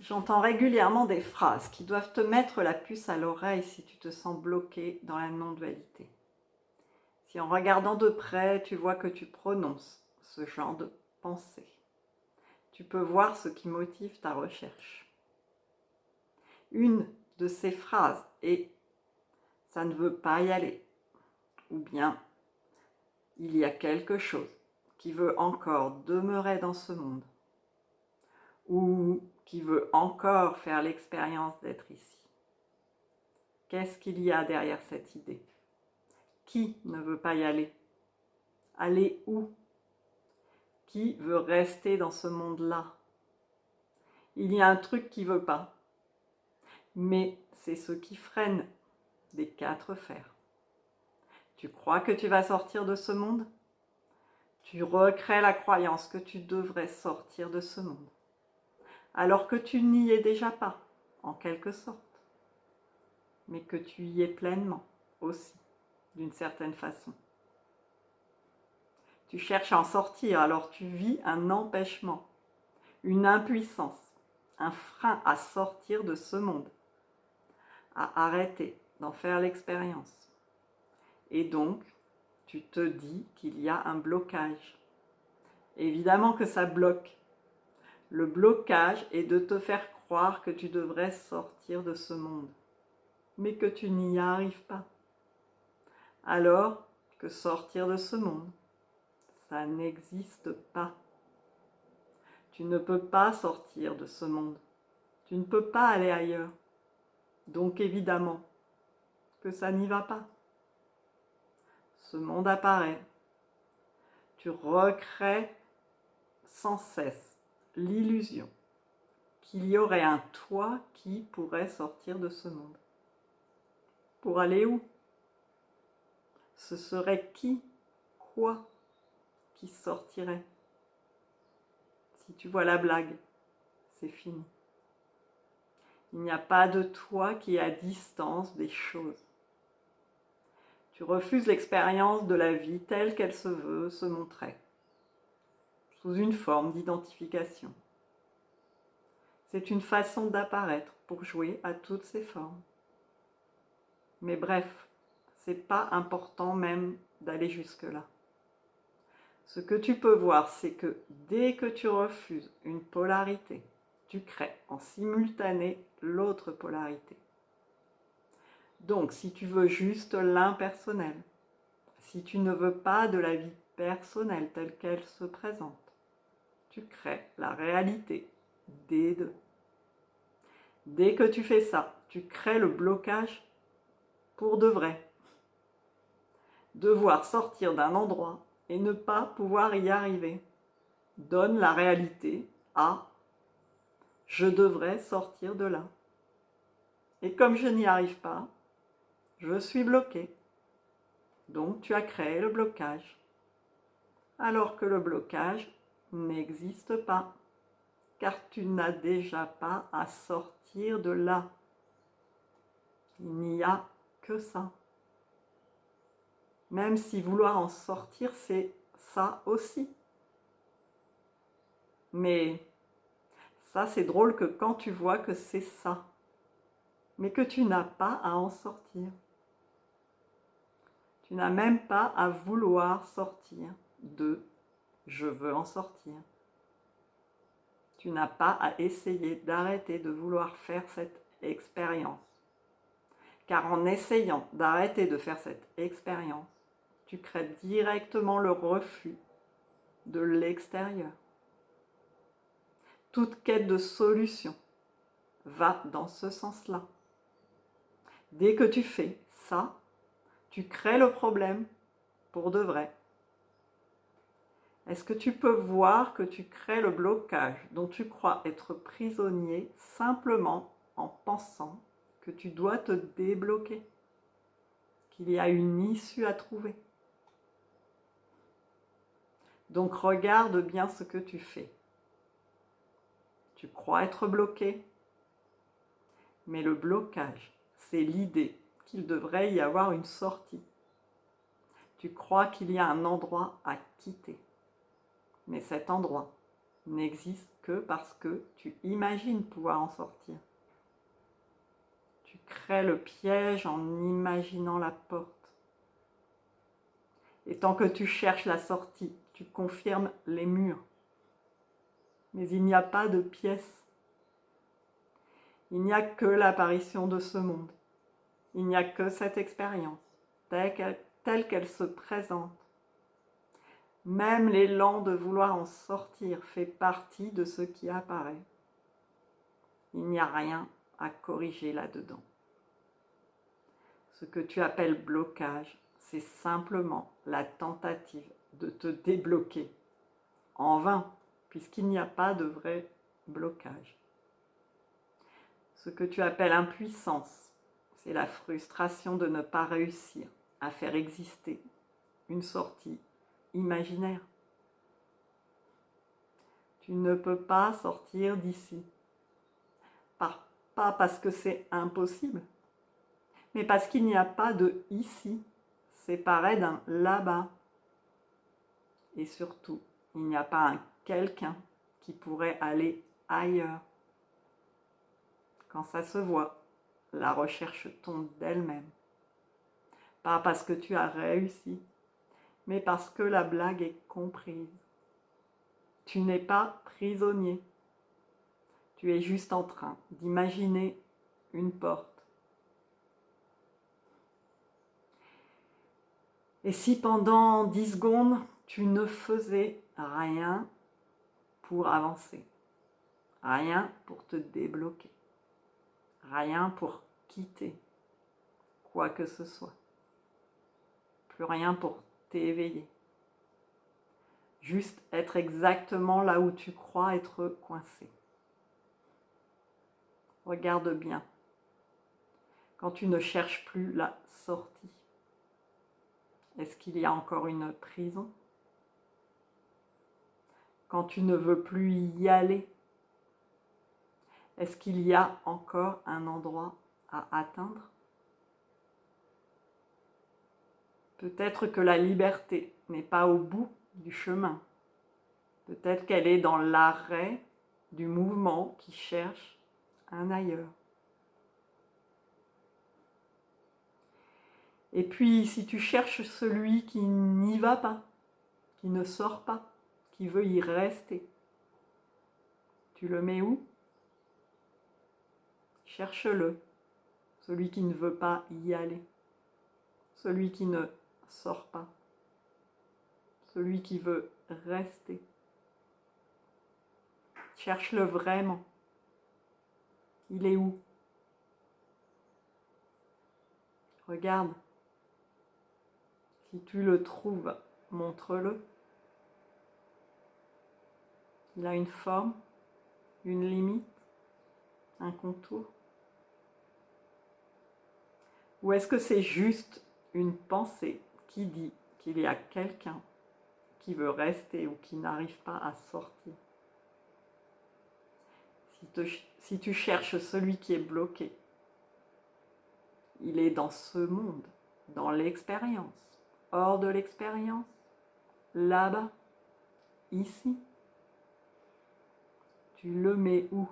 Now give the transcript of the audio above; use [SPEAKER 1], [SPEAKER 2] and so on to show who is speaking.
[SPEAKER 1] J'entends régulièrement des phrases qui doivent te mettre la puce à l'oreille si tu te sens bloqué dans la non-dualité. Si en regardant de près, tu vois que tu prononces ce genre de pensée, tu peux voir ce qui motive ta recherche. Une de ces phrases est « ça ne veut pas y aller » ou bien « il y a quelque chose qui veut encore demeurer dans ce monde » ou qui veut encore faire l'expérience d'être ici. Qu'est-ce qu'il y a derrière cette idée? Qui ne veut pas y aller? Aller où? Qui veut rester dans ce monde-là? Il y a un truc qui ne veut pas, mais c'est ce qui freine des 4 fers. Tu crois que tu vas sortir de ce monde? Tu recrées la croyance que tu devrais sortir de ce monde, alors que tu n'y es déjà pas, en quelque sorte, mais que tu y es pleinement aussi, d'une certaine façon. Tu cherches à en sortir, alors tu vis un empêchement, une impuissance, un frein à sortir de ce monde, à arrêter d'en faire l'expérience. Et donc, tu te dis qu'il y a un blocage. Évidemment que ça bloque. Le blocage est de te faire croire que tu devrais sortir de ce monde, mais que tu n'y arrives pas. Alors que sortir de ce monde, ça n'existe pas. Tu ne peux pas sortir de ce monde. Tu ne peux pas aller ailleurs. Donc évidemment que ça n'y va pas. Ce monde apparaît. Tu recrées sans cesse l'illusion qu'il y aurait un toi qui pourrait sortir de ce monde. Pour aller où? Ce serait qui, quoi, qui sortirait? Si tu vois la blague, c'est fini. Il n'y a pas de toi qui est à distance des choses. Tu refuses l'expérience de la vie telle qu'elle se veut se montrer, sous une forme d'identification. C'est une façon d'apparaître pour jouer à toutes ces formes. Mais bref, c'est pas important même d'aller jusque-là. Ce que tu peux voir, c'est que dès que tu refuses une polarité, tu crées en simultané l'autre polarité. Donc, si tu veux juste l'impersonnel, si tu ne veux pas de la vie personnelle telle qu'elle se présente, tu crées la réalité des deux. Dès que tu fais ça, tu crées le blocage pour de vrai. Devoir sortir d'un endroit et ne pas pouvoir y arriver donne la réalité à « je devrais sortir de là ». Et comme je n'y arrive pas, je suis bloqué. Donc tu as créé le blocage. Alors que le blocage n'existe pas, car tu n'as déjà pas à sortir de là. Il n'y a que ça. Même si vouloir en sortir, c'est ça aussi. Mais ça, c'est drôle que quand tu vois que c'est ça, mais que tu n'as pas à en sortir. Tu n'as même pas à vouloir sortir de « je veux en sortir ». Tu n'as pas à essayer d'arrêter de vouloir faire cette expérience. Car en essayant d'arrêter de faire cette expérience, tu crées directement le refus de l'extérieur. Toute quête de solution va dans ce sens-là. Dès que tu fais ça, tu crées le problème pour de vrai. Est-ce que tu peux voir que tu crées le blocage dont tu crois être prisonnier simplement en pensant que tu dois te débloquer, qu'il y a une issue à trouver? Donc regarde bien ce que tu fais. Tu crois être bloqué, mais le blocage, c'est l'idée qu'il devrait y avoir une sortie. Tu crois qu'il y a un endroit à quitter, mais cet endroit n'existe que parce que tu imagines pouvoir en sortir. Tu crées le piège en imaginant la porte. Et tant que tu cherches la sortie, tu confirmes les murs. Mais il n'y a pas de pièce. Il n'y a que l'apparition de ce monde. Il n'y a que cette expérience, telle qu'elle se présente. Même l'élan de vouloir en sortir fait partie de ce qui apparaît. Il n'y a rien à corriger là-dedans. Ce que tu appelles blocage, c'est simplement la tentative de te débloquer. En vain, puisqu'il n'y a pas de vrai blocage. Ce que tu appelles impuissance, c'est la frustration de ne pas réussir à faire exister une sortie imaginaire. Tu ne peux pas sortir d'ici. Pas parce que c'est impossible, mais parce qu'il n'y a pas de ici, séparé d'un là-bas. Et surtout, il n'y a pas un quelqu'un qui pourrait aller ailleurs. Quand ça se voit, la recherche tombe d'elle-même. Pas parce que tu as réussi, mais parce que la blague est comprise. Tu n'es pas prisonnier. Tu es juste en train d'imaginer une porte. Et si pendant 10 secondes, tu ne faisais rien pour avancer, rien pour te débloquer, rien pour quitter quoi que ce soit, plus rien pour t'éveiller, juste être exactement là où tu crois être coincé. Regarde bien, quand tu ne cherches plus la sortie, est-ce qu'il y a encore une prison ? Quand tu ne veux plus y aller, est-ce qu'il y a encore un endroit à atteindre ? Peut-être que la liberté n'est pas au bout du chemin. Peut-être qu'elle est dans l'arrêt du mouvement qui cherche un ailleurs. Et puis, si tu cherches celui qui n'y va pas, qui ne sort pas, qui veut y rester, tu le mets où ? Cherche-le, celui qui ne veut pas y aller, celui qui ne sort pas, celui qui veut rester. Cherche-le vraiment. Il est où ? Regarde. Si tu le trouves, montre-le. Il a une forme, une limite, un contour. Ou est-ce que c'est juste une pensée qui dit qu'il y a quelqu'un qui veut rester ou qui n'arrive pas à sortir ? Si tu cherches celui qui est bloqué, il est dans ce monde, dans l'expérience, hors de l'expérience, là-bas, ici. Tu le mets où ?